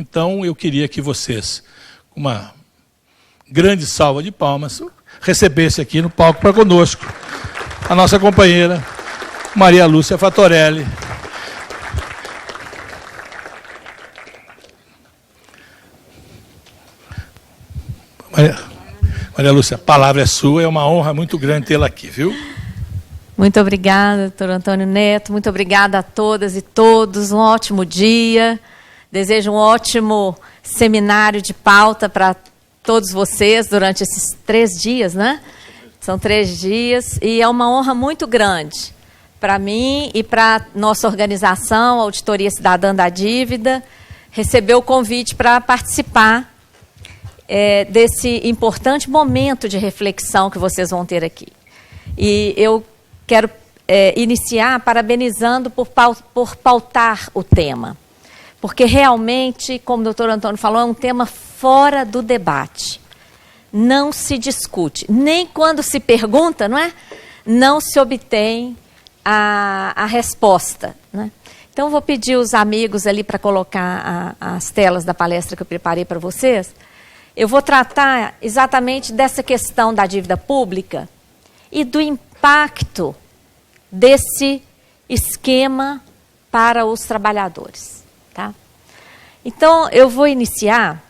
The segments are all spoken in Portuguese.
Então, eu queria que vocês, com uma grande salva de palmas, recebessem aqui no palco para conosco a nossa companheira Maria Lúcia Fatorelli. Maria Lúcia, a palavra é sua, é uma honra muito grande tê-la aqui, viu? Muito obrigada, doutor Antônio Neto, muito obrigada a todas e todos, um ótimo dia, desejo um ótimo seminário de pauta para todos vocês durante esses 3 dias, né? São 3 dias, e é uma honra muito grande para mim e para nossa organização, Auditoria Cidadã da Dívida, receber o convite para participar desse importante momento de reflexão que vocês vão ter aqui. E eu quero iniciar parabenizando por pautar o tema, porque realmente, como o doutor Antônio falou, é um tema fora do debate. Não se discute, nem quando se pergunta, não é? Não se obtém a resposta, né? Então, eu vou pedir os amigos ali para colocar as telas da palestra que eu preparei para vocês. Eu vou tratar exatamente dessa questão da dívida pública e do impacto desse esquema para os trabalhadores, tá? Então, eu vou iniciar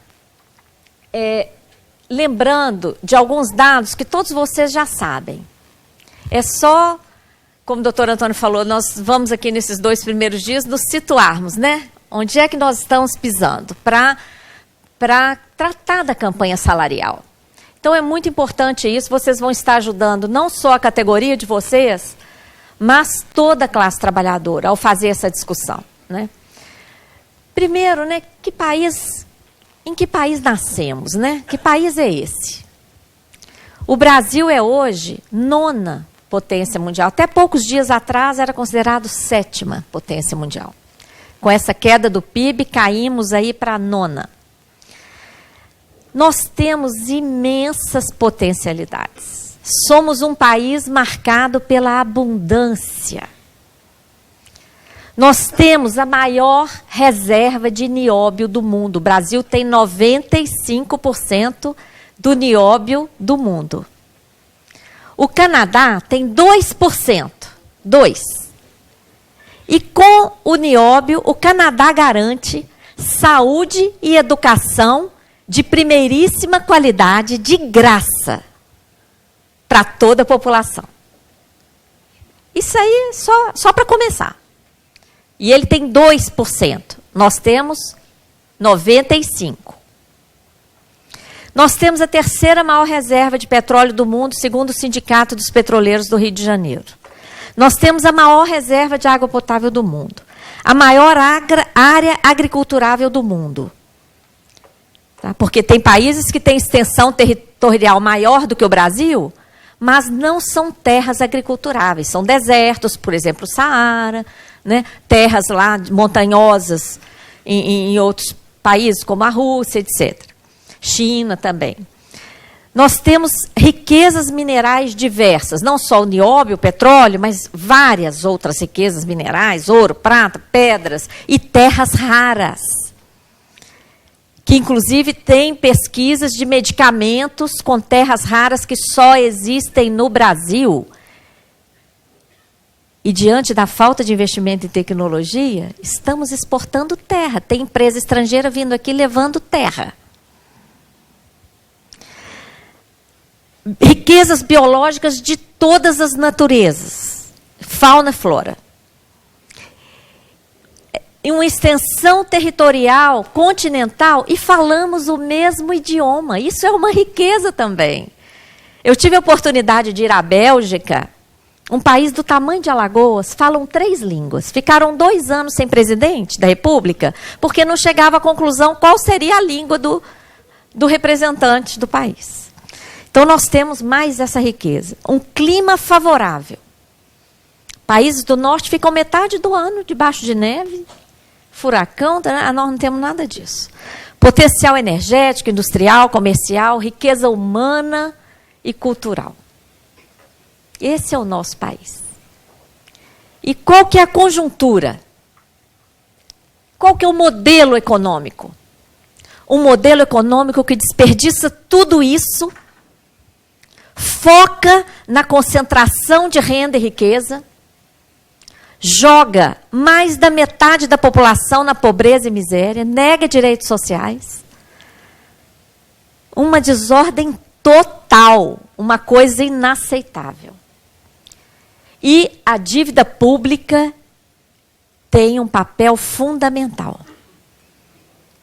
lembrando de alguns dados que todos vocês já sabem. É só, como o doutor Antônio falou, nós vamos aqui nesses 2 primeiros dias nos situarmos, né? Onde é que nós estamos pisando para tratar da campanha salarial. Então, é muito importante isso, vocês vão estar ajudando não só a categoria de vocês, mas toda a classe trabalhadora ao fazer essa discussão, né? Primeiro, né, em que país nascemos, né? Que país é esse? O Brasil é hoje 9ª potência mundial. Até poucos dias atrás era considerado 7ª potência mundial. Com essa queda do PIB, caímos aí para a 9ª. Nós temos imensas potencialidades. Somos um país marcado pela abundância. Nós temos a maior reserva de nióbio do mundo. O Brasil tem 95% do nióbio do mundo. O Canadá tem 2%. 2%. E com o nióbio, o Canadá garante saúde e educação de primeiríssima qualidade, de graça, para toda a população. Isso aí só para começar. E ele tem 2%. Nós temos 95%. Nós temos a 3ª maior reserva de petróleo do mundo, segundo o Sindicato dos Petroleiros do Rio de Janeiro. Nós temos a maior reserva de água potável do mundo. A maior área agriculturável do mundo. Tá? Porque tem países que têm extensão territorial maior do que o Brasil, mas não são terras agriculturáveis. São desertos, por exemplo, o Saara, né? Terras lá montanhosas em outros países, como a Rússia, etc. China também. Nós temos riquezas minerais diversas, não só o nióbio, o petróleo, mas várias outras riquezas minerais, ouro, prata, pedras e terras raras, que inclusive tem pesquisas de medicamentos com terras raras que só existem no Brasil. E diante da falta de investimento em tecnologia, estamos exportando terra. Tem empresa estrangeira vindo aqui levando terra. Riquezas biológicas de todas as naturezas, fauna e flora. Em uma extensão territorial, continental, e falamos o mesmo idioma. Isso é uma riqueza também. Eu tive a oportunidade de ir à Bélgica, um país do tamanho de Alagoas, falam 3 línguas. Ficaram 2 anos sem presidente da República, porque não chegava à conclusão qual seria a língua do representante do país. Então, nós temos mais essa riqueza. Um clima favorável. Países do norte ficam metade do ano debaixo de neve, furacão, nós não temos nada disso. Potencial energético, industrial, comercial, riqueza humana e cultural. Esse é o nosso país. E qual que é a conjuntura? Qual que é o modelo econômico? um modelo econômico que desperdiça tudo isso, foca na concentração de renda e riqueza, joga mais da metade da população na pobreza e miséria, nega direitos sociais. Uma desordem total, uma coisa inaceitável. E a dívida pública tem um papel fundamental.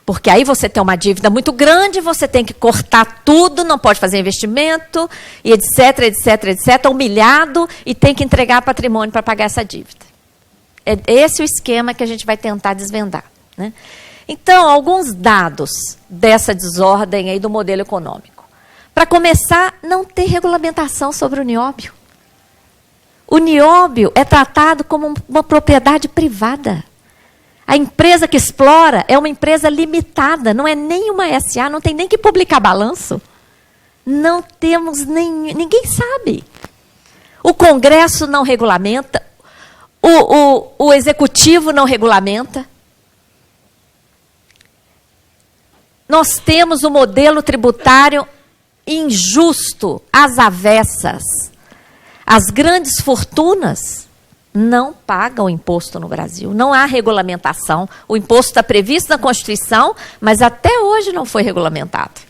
Porque aí você tem uma dívida muito grande, você tem que cortar tudo, não pode fazer investimento, e etc, etc, etc, humilhado, e tem que entregar patrimônio para pagar essa dívida. É esse o esquema que a gente vai tentar desvendar, né? Então, alguns dados dessa desordem aí do modelo econômico. Para começar, não tem regulamentação sobre o nióbio. O nióbio é tratado como uma propriedade privada. A empresa que explora é uma empresa limitada, não é nem uma SA, não tem nem que publicar balanço. Não temos nem... Ninguém sabe. O Congresso não regulamenta, o Executivo não regulamenta. Nós temos um modelo tributário injusto, às avessas. As grandes fortunas não pagam imposto no Brasil. Não há regulamentação. O imposto está previsto na Constituição, mas até hoje não foi regulamentado.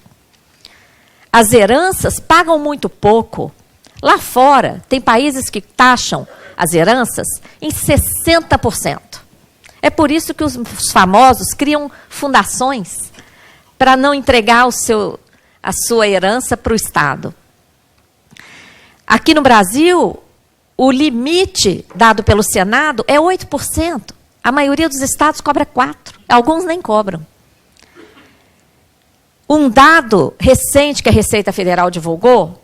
As heranças pagam muito pouco. Lá fora, tem países que taxam as heranças em 60%. É por isso que os famosos criam fundações para não entregar a sua herança para o Estado. Aqui no Brasil, o limite dado pelo Senado é 8%. A maioria dos estados cobra 4%. Alguns nem cobram. Um dado recente que a Receita Federal divulgou,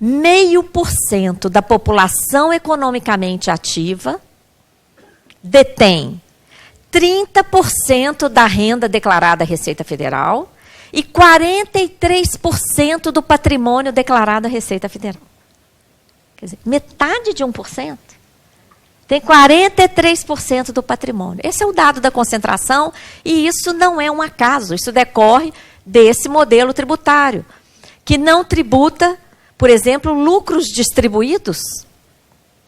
0,5% da população economicamente ativa detém 30% da renda declarada à Receita Federal e 43% do patrimônio declarado à Receita Federal. Quer dizer, metade de 1% tem 43% do patrimônio. Esse é o dado da concentração e isso não é um acaso, isso decorre desse modelo tributário, que não tributa, por exemplo, lucros distribuídos.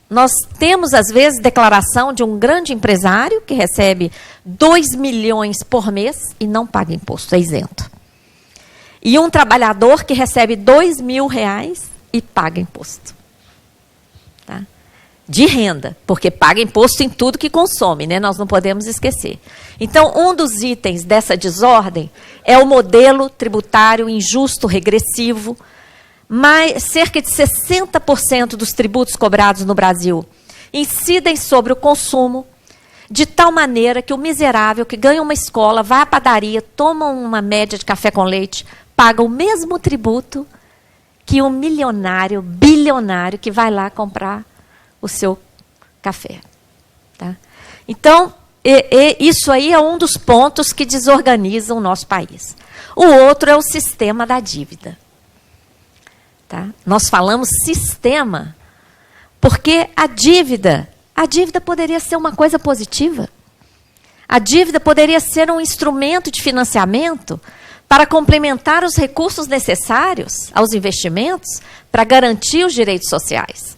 Nós temos, às vezes, declaração de um grande empresário que recebe 2 milhões por mês e não paga imposto, é isento. E um trabalhador que recebe R$2.000 e paga imposto. Tá? De renda, porque paga imposto em tudo que consome, né? Nós não podemos esquecer. Então, um dos itens dessa desordem é o modelo tributário injusto, regressivo. Cerca de 60% dos tributos cobrados no Brasil incidem sobre o consumo, de tal maneira que o miserável que ganha uma escola, vai à padaria, toma uma média de café com leite, paga o mesmo tributo que um milionário, bilionário, que vai lá comprar o seu café. Tá? Então, isso aí é um dos pontos que desorganizam o nosso país. O outro é o sistema da dívida. Tá? Nós falamos sistema, porque a dívida poderia ser uma coisa positiva. A dívida poderia ser um instrumento de financiamento para complementar os recursos necessários aos investimentos para garantir os direitos sociais.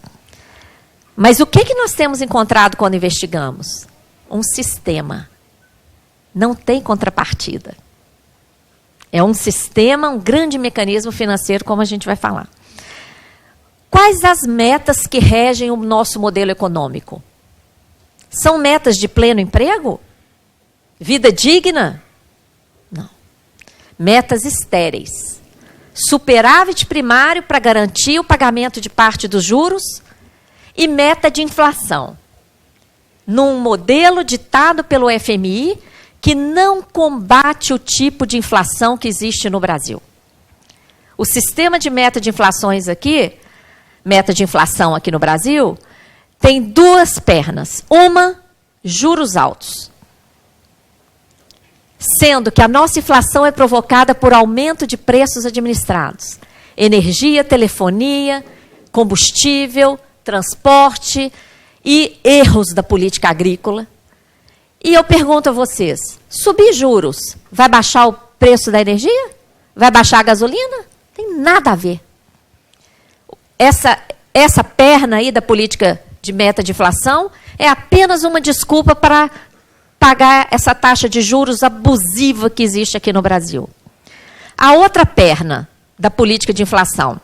Mas o que nós temos encontrado quando investigamos? Um sistema. Não tem contrapartida. É um sistema, um grande mecanismo financeiro, como a gente vai falar. Quais as metas que regem o nosso modelo econômico? São metas de pleno emprego? Vida digna? Não. Metas estéreis. Superávit primário para garantir o pagamento de parte dos juros e meta de inflação. Num modelo ditado pelo FMI que não combate o tipo de inflação que existe no Brasil. O sistema de meta de inflações aqui, meta de inflação aqui no Brasil, tem duas pernas. Uma, juros altos. Sendo que a nossa inflação é provocada por aumento de preços administrados. Energia, telefonia, combustível, transporte e erros da política agrícola. E eu pergunto a vocês, subir juros vai baixar preço da energia? Vai baixar a gasolina? Tem nada a ver. Essa perna aí da política de meta de inflação é apenas uma desculpa para pagar essa taxa de juros abusiva que existe aqui no Brasil. A outra perna da política de inflação,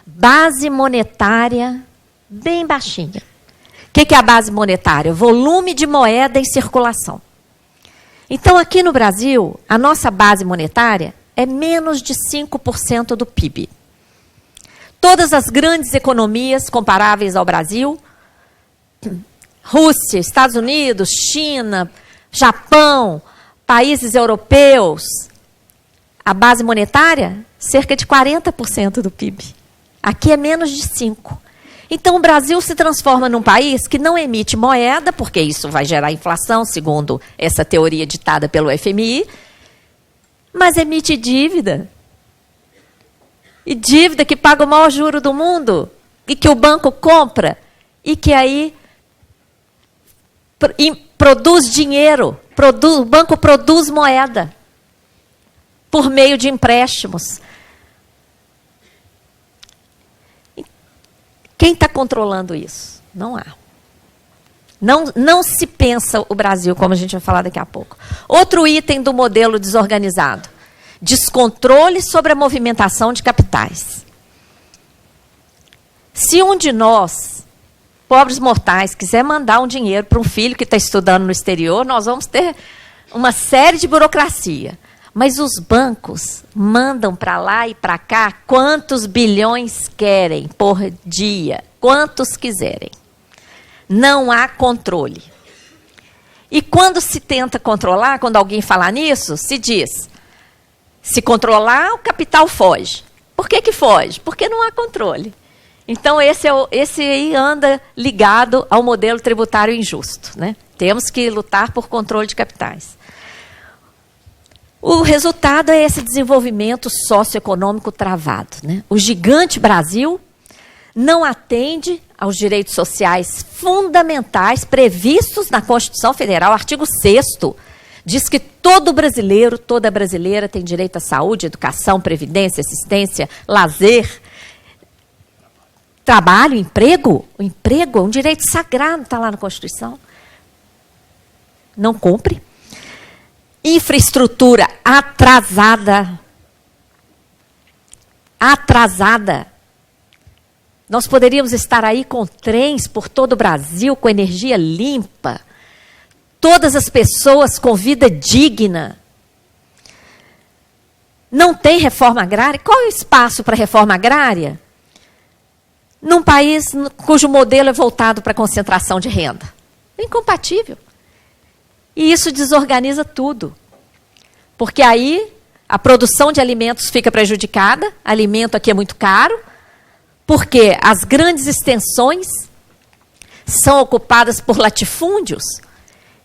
base monetária bem baixinha. O que é a base monetária? Volume de moeda em circulação. Então, aqui no Brasil, a nossa base monetária é menos de 5% do PIB. Todas as grandes economias comparáveis ao Brasil, Rússia, Estados Unidos, China, Japão, países europeus, a base monetária, cerca de 40% do PIB. Aqui é menos de 5%. Então, o Brasil se transforma num país que não emite moeda, porque isso vai gerar inflação, segundo essa teoria ditada pelo FMI, mas emite dívida. E dívida que paga o maior juro do mundo, e que o banco compra, e que aí produz dinheiro, o banco produz moeda por meio de empréstimos. Quem está controlando isso? Não há. Não se pensa o Brasil, como a gente vai falar daqui a pouco. Outro item do modelo desorganizado: descontrole sobre a movimentação de capitais. Se um de nós, pobres mortais, quiser mandar um dinheiro para um filho que está estudando no exterior, nós vamos ter uma série de burocracia. Mas os bancos mandam para lá e para cá quantos bilhões querem por dia, quantos quiserem. Não há controle. E quando se tenta controlar, quando alguém fala nisso, se diz, se controlar, o capital foge. Por que foge? Porque não há controle. Então, esse aí anda ligado ao modelo tributário injusto, né? Temos que lutar por controle de capitais. O resultado é esse desenvolvimento socioeconômico travado, né? O gigante Brasil não atende aos direitos sociais fundamentais previstos na Constituição Federal, artigo 6º, diz que todo brasileiro, toda brasileira tem direito à saúde, educação, previdência, assistência, lazer, trabalho, emprego. O emprego é um direito sagrado, está lá na Constituição. Não cumpre. Infraestrutura atrasada. Atrasada. Nós poderíamos estar aí com trens por todo o Brasil, com energia limpa. Todas as pessoas com vida digna. Não tem reforma agrária. Qual é o espaço para reforma agrária? Num país cujo modelo é voltado para a concentração de renda. É incompatível. E isso desorganiza tudo. Porque aí a produção de alimentos fica prejudicada, alimento aqui é muito caro, porque as grandes extensões são ocupadas por latifúndios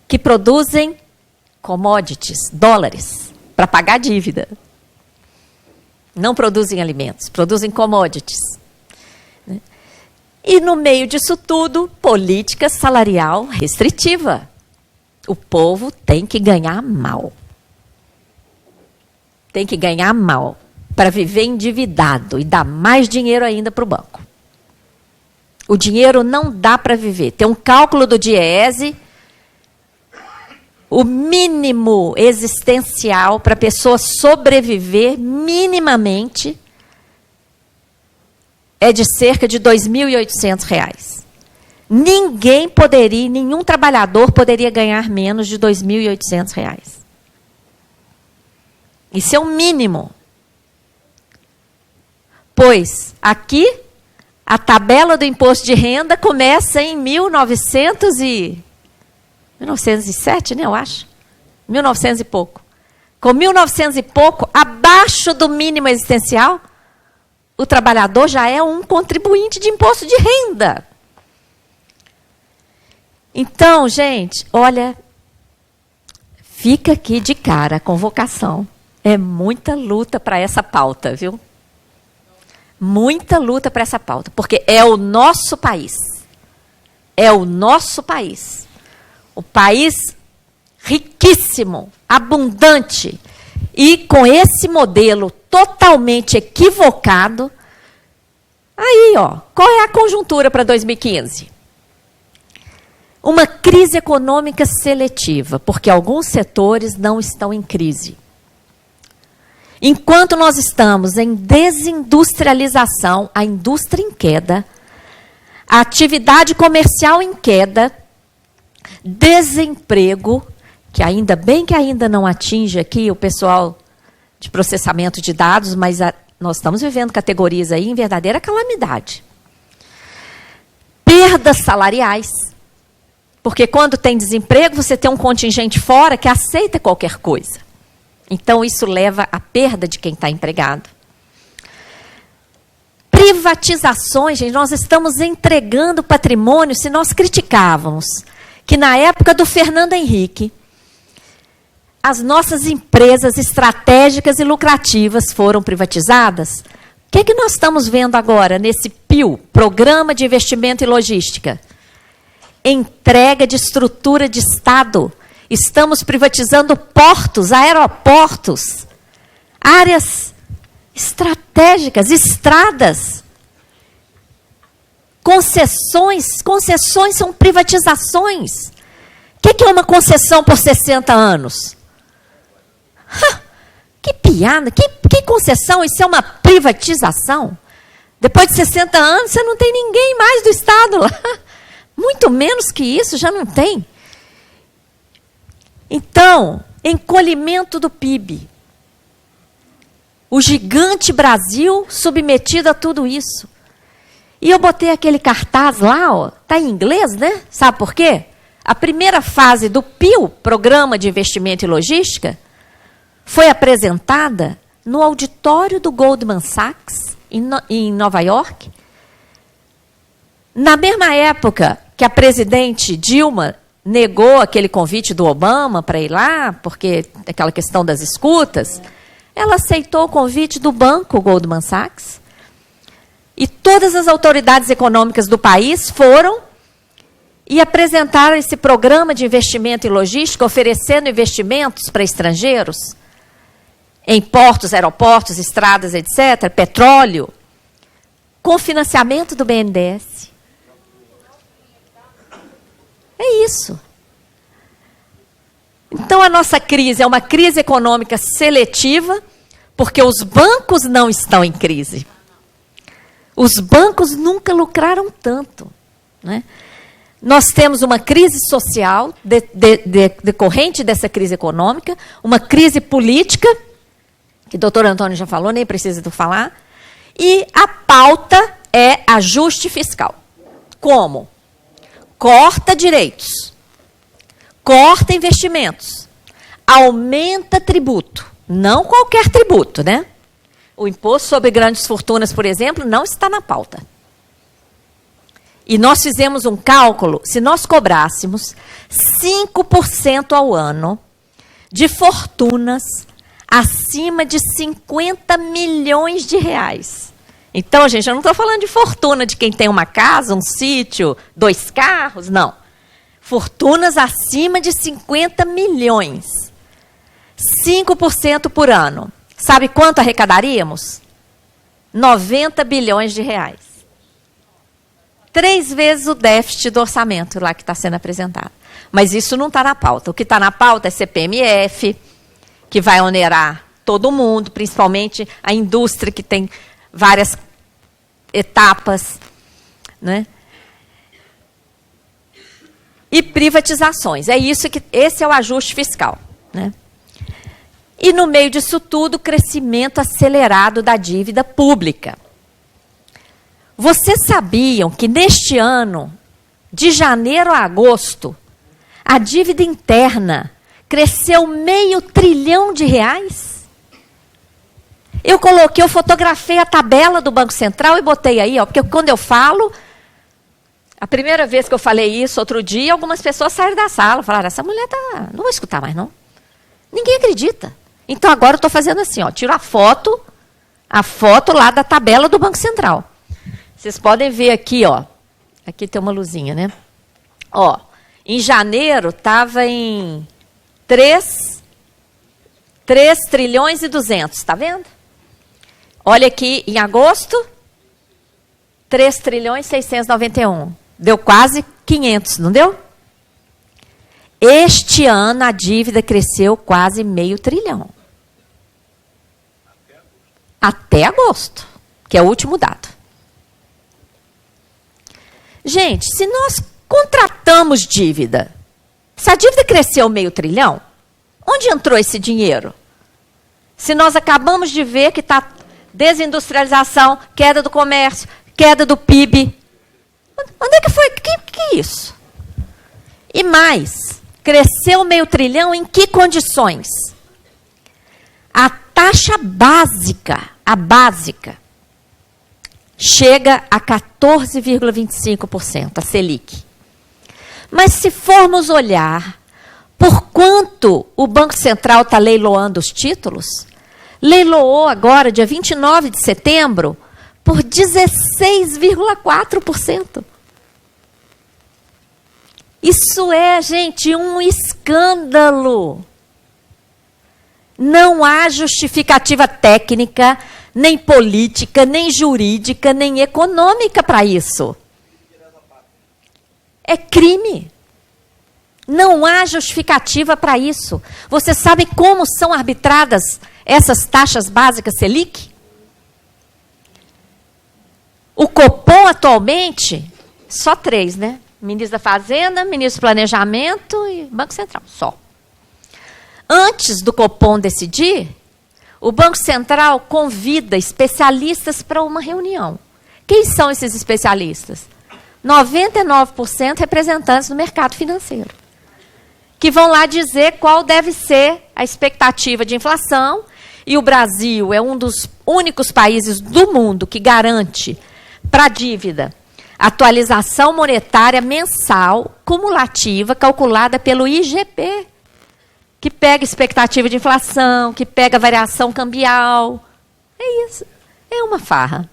que produzem commodities, dólares, para pagar dívida. Não produzem alimentos, produzem commodities. E no meio disso tudo, política salarial restritiva. O povo tem que ganhar mal. Tem que ganhar mal para viver endividado e dar mais dinheiro ainda para o banco. O dinheiro não dá para viver. Tem um cálculo do DIEESE, o mínimo existencial para a pessoa sobreviver minimamente é de cerca de R$ 2.800. Ninguém poderia, nenhum trabalhador poderia ganhar menos de R$ 2.800. Isso é o mínimo. Pois aqui a tabela do imposto de renda começa em 1907, né, eu acho? 1900 e pouco. Com 1900 e pouco, abaixo do mínimo existencial, o trabalhador já é um contribuinte de imposto de renda. Então, gente, olha, fica aqui de cara a convocação. É muita luta para essa pauta, viu? Muita luta para essa pauta, porque é o nosso país. É o nosso país. O país riquíssimo, abundante, E com esse modelo totalmente equivocado, aí, ó, qual é a conjuntura para 2015? Uma crise econômica seletiva, porque alguns setores não estão em crise. Enquanto nós estamos em desindustrialização, a indústria em queda, a atividade comercial em queda, desemprego, que ainda bem que ainda não atinge aqui o pessoal de processamento de dados, mas nós estamos vivendo categorias aí em verdadeira calamidade. Perdas salariais, porque quando tem desemprego, você tem um contingente fora que aceita qualquer coisa. Então, isso leva à perda de quem está empregado. Privatizações, gente, nós estamos entregando patrimônio. Se nós criticávamos que na época do Fernando Henrique, as nossas empresas estratégicas e lucrativas foram privatizadas, o que nós estamos vendo agora nesse PIL, Programa de Investimento e Logística? Entrega de estrutura de Estado. Estamos privatizando portos, aeroportos, áreas estratégicas, estradas. Concessões são privatizações. O que é uma concessão por 60 anos? Que piada, que concessão? Isso é uma privatização? Depois de 60 anos, você não tem ninguém mais do Estado lá. Muito menos que isso, já não tem. Então, encolhimento do PIB. O gigante Brasil submetido a tudo isso. E eu botei aquele cartaz lá, está em inglês, né? Sabe por quê? A primeira fase do PIL, Programa de Investimento e Logística, foi apresentada no auditório do Goldman Sachs, em Nova York. Na mesma época que a presidente Dilma negou aquele convite do Obama para ir lá, porque aquela questão das escutas, ela aceitou o convite do banco Goldman Sachs. E todas as autoridades econômicas do país foram e apresentaram esse programa de investimento em logística, oferecendo investimentos para estrangeiros, em portos, aeroportos, estradas, etc., petróleo, com financiamento do BNDES. É isso. Então, a nossa crise é uma crise econômica seletiva, porque os bancos não estão em crise. Os bancos nunca lucraram tanto, né? Nós temos uma crise social decorrente dessa crise econômica, uma crise política, que o doutor Antônio já falou, nem precisa de falar, e a pauta é ajuste fiscal. Como? Corta direitos, corta investimentos, aumenta tributo, não qualquer tributo, né? O imposto sobre grandes fortunas, por exemplo, não está na pauta. E nós fizemos um cálculo, se nós cobrássemos 5% ao ano de fortunas acima de 50 milhões de reais. Então, gente, eu não estou falando de fortuna de quem tem uma casa, um sítio, 2 carros, não. Fortunas acima de 50 milhões. 5% por ano. Sabe quanto arrecadaríamos? 90 bilhões de reais. 3 vezes o déficit do orçamento lá que está sendo apresentado. Mas isso não está na pauta. O que está na pauta é CPMF, que vai onerar todo mundo, principalmente a indústria, que tem várias etapas, né? E privatizações. Esse é o ajuste fiscal, né? E, no meio disso tudo, o crescimento acelerado da dívida pública. Vocês sabiam que, neste ano, de janeiro a agosto, a dívida interna cresceu R$500 bilhão? Eu fotografei a tabela do Banco Central e botei aí, ó, porque quando eu falo, a primeira vez que eu falei isso, outro dia, algumas pessoas saíram da sala, falaram, essa mulher não vou escutar mais, não. Ninguém acredita. Então, agora eu estou fazendo assim, ó, tiro a foto lá da tabela do Banco Central. Vocês podem ver aqui, ó, aqui tem uma luzinha, né? Ó, em janeiro estava em 3 trilhões e 200, está vendo? Olha aqui, em agosto, 3 trilhões e 691. Deu quase 500, não deu? Este ano a dívida cresceu quase meio trilhão. Até agosto, que é o último dado. Gente, se nós contratamos dívida, se a dívida cresceu meio trilhão, onde entrou esse dinheiro? Se nós acabamos de ver que está desindustrialização, queda do comércio, queda do PIB. Onde é que foi? Que é isso? E mais, cresceu meio trilhão em que condições? A taxa básica, a básica, chega a 14,25%, a Selic. Mas se formos olhar por quanto o Banco Central está leiloando os títulos, leiloou agora, dia 29 de setembro, por 16,4%. Isso é, gente, um escândalo. Não há justificativa técnica, nem política, nem jurídica, nem econômica para isso. É crime. Não há justificativa para isso. Vocês sabem como são arbitradas essas taxas básicas Selic? O Copom atualmente, só 3, né? Ministro da Fazenda, Ministro do Planejamento e Banco Central, só. Antes do Copom decidir, o Banco Central convida especialistas para uma reunião. Quem são esses especialistas? 99% representantes do mercado financeiro, que vão lá dizer qual deve ser a expectativa de inflação, e o Brasil é um dos únicos países do mundo que garante para a dívida atualização monetária mensal cumulativa calculada pelo IGP, que pega expectativa de inflação, que pega variação cambial. É isso. É uma farra.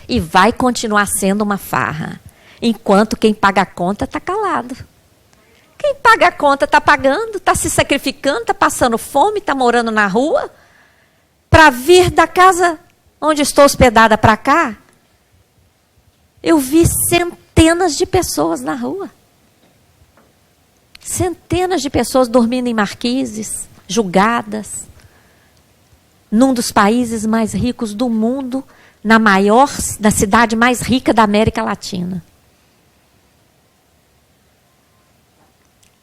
E vai continuar sendo uma farra, enquanto quem paga a conta está calado. Quem paga a conta está pagando, está se sacrificando, está passando fome, está morando na rua, para vir da casa onde estou hospedada para cá. Eu vi centenas de pessoas na rua. Centenas de pessoas dormindo em marquises, julgadas, num dos países mais ricos do mundo, na cidade mais rica da América Latina.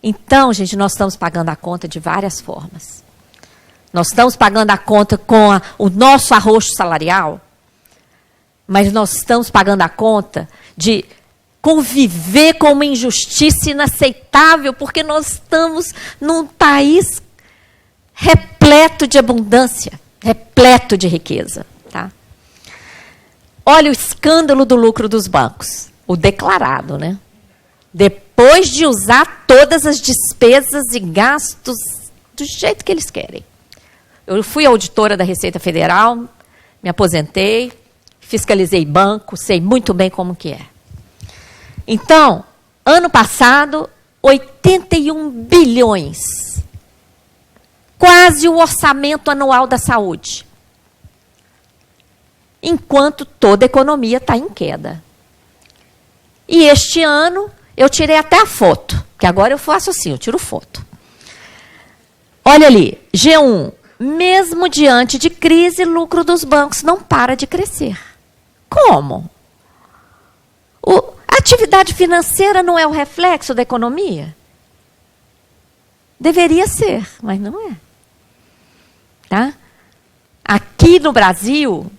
Então, gente, nós estamos pagando a conta de várias formas. Nós estamos pagando a conta com o nosso arrocho salarial, mas nós estamos pagando a conta de conviver com uma injustiça inaceitável, porque nós estamos num país repleto de abundância, repleto de riqueza. Tá? Olha o escândalo do lucro dos bancos, o declarado, né? Depois de usar todas as despesas e gastos do jeito que eles querem. Eu fui auditora da Receita Federal, me aposentei, fiscalizei banco, sei muito bem como que é. Então, ano passado, 81 bilhões. Quase o orçamento anual da saúde. Enquanto toda a economia está em queda. E este ano, eu tirei até a foto, que agora eu faço assim, eu tiro foto. Olha ali, G1, mesmo diante de crise, lucro dos bancos não para de crescer. Como? A atividade financeira não é o reflexo da economia? Deveria ser, mas não é. Tá? Aqui no Brasil,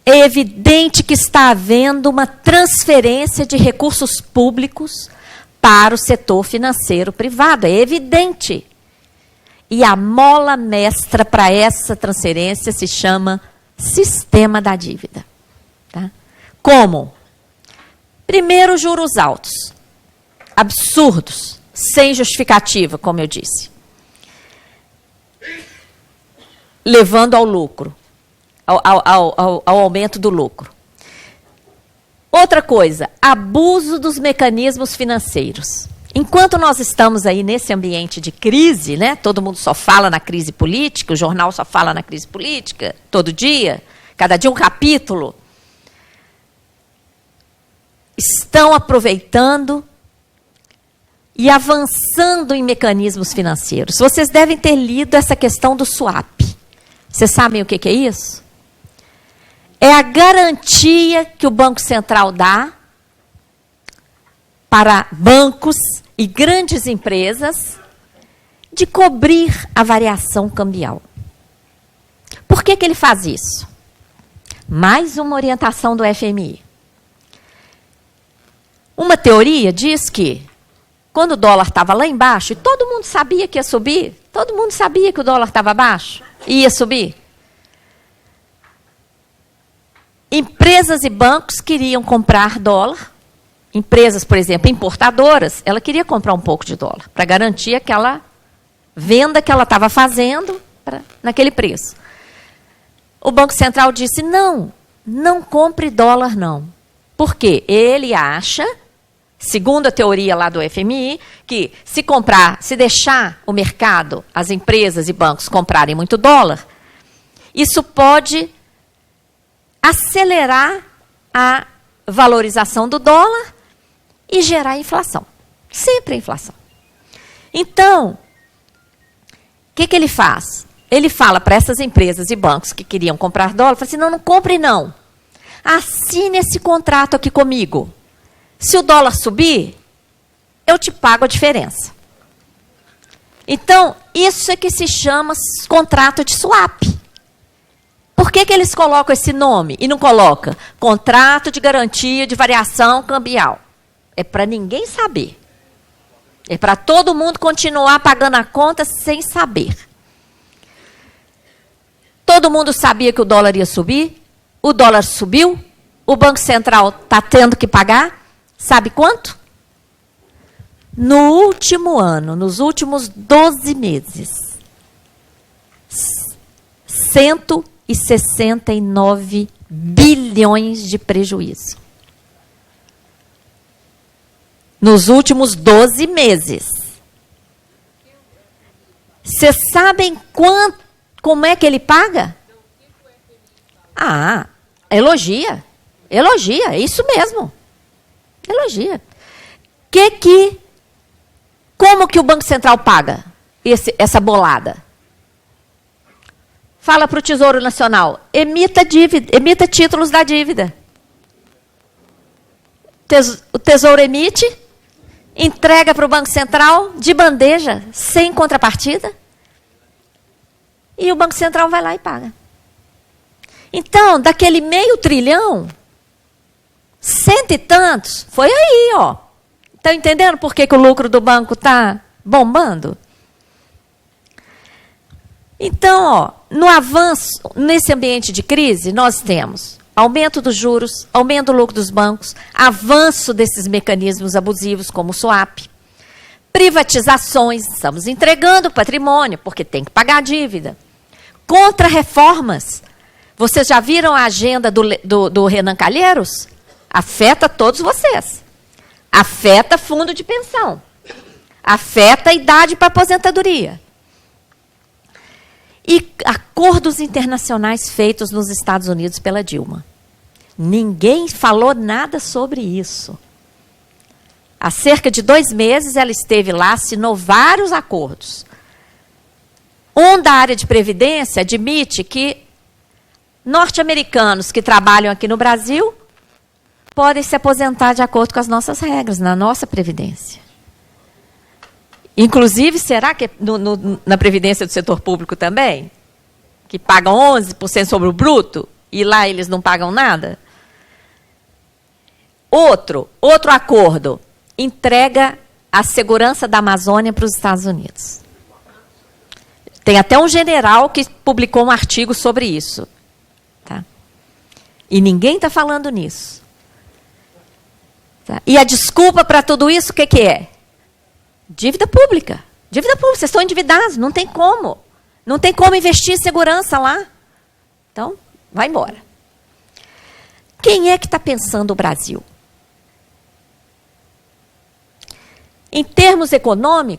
é evidente que está havendo uma transferência de recursos públicos para o setor financeiro privado. É evidente. E a mola mestra para essa transferência se chama sistema da dívida. Tá? Como? Primeiro, juros altos. Absurdos. Sem justificativa, como eu disse. Levando ao lucro. Ao aumento do lucro. Outra coisa, abuso dos mecanismos financeiros. enquanto nós estamos aí nesse ambiente de crise, né, todo mundo só fala na crise política, o jornal só fala na crise política, todo dia, cada dia um capítulo, estão aproveitando e avançando em mecanismos financeiros. Vocês devem ter lido essa questão do swap. Vocês sabem o que é isso? É a garantia que o Banco Central dá para bancos e grandes empresas de cobrir a variação cambial. Por que ele faz isso? Mais uma orientação do FMI. Uma teoria diz que, quando o dólar estava lá embaixo, e todo mundo sabia que ia subir, todo mundo sabia que o dólar estava baixo, e ia subir, empresas e bancos queriam comprar dólar. Empresas, por exemplo, importadoras, ela queria comprar um pouco de dólar, para garantir aquela venda que ela estava fazendo naquele preço. O Banco Central disse, não compre dólar, não. Por quê? Ele acha, segundo a teoria lá do FMI, que se deixar o mercado, as empresas e bancos comprarem muito dólar, isso pode acelerar a valorização do dólar e gerar inflação. Sempre a inflação. Então, o que ele faz? Ele fala para essas empresas e bancos que queriam comprar dólar, fala assim, não compre não. Assine esse contrato aqui comigo. Se o dólar subir, eu te pago a diferença. Então, isso é que se chama contrato de swap. Por que eles colocam esse nome e não colocam contrato de garantia de variação cambial? É para ninguém saber. É para todo mundo continuar pagando a conta sem saber. Todo mundo sabia que o dólar ia subir, o dólar subiu, o Banco Central está tendo que pagar, sabe quanto? No último ano, nos últimos 12 meses, 169 bilhões de prejuízo. Nos últimos 12 meses. Vocês sabem como é que ele paga? Elogia. Elogia, é isso mesmo. Elogia. Como que o Banco Central paga essa bolada? Fala para o Tesouro Nacional, emita títulos da dívida. O Tesouro emite, entrega para o Banco Central de bandeja, sem contrapartida, e o Banco Central vai lá e paga. Então, daquele 500 bilhão, 100 e tantos, foi aí, ó. Estão entendendo por que o lucro do banco está bombando? Então, ó, no avanço, nesse ambiente de crise, nós temos aumento dos juros, aumento do lucro dos bancos, avanço desses mecanismos abusivos como o swap, privatizações, estamos entregando patrimônio, porque tem que pagar a dívida, contra-reformas. Vocês já viram a agenda do Renan Calheiros? Afeta todos vocês. Afeta fundo de pensão. Afeta a idade para aposentadoria. E acordos internacionais feitos nos Estados Unidos pela Dilma. Ninguém falou nada sobre isso. Há cerca de 2 meses ela esteve lá, assinou vários acordos. Um da área de previdência admite que norte-americanos que trabalham aqui no Brasil podem se aposentar de acordo com as nossas regras, na nossa previdência. Inclusive, será que na previdência do setor público também? Que pagam 11% sobre o bruto e lá eles não pagam nada? Outro acordo, entrega a segurança da Amazônia para os Estados Unidos. Tem até um general que publicou um artigo sobre isso. Tá? E ninguém está falando nisso. Tá? E a desculpa para tudo isso, o que é? Dívida pública. Dívida pública, vocês estão endividados, não tem como. Não tem como investir em segurança lá. Então, vai embora. Quem é que está pensando o Brasil? Em termos econômicos,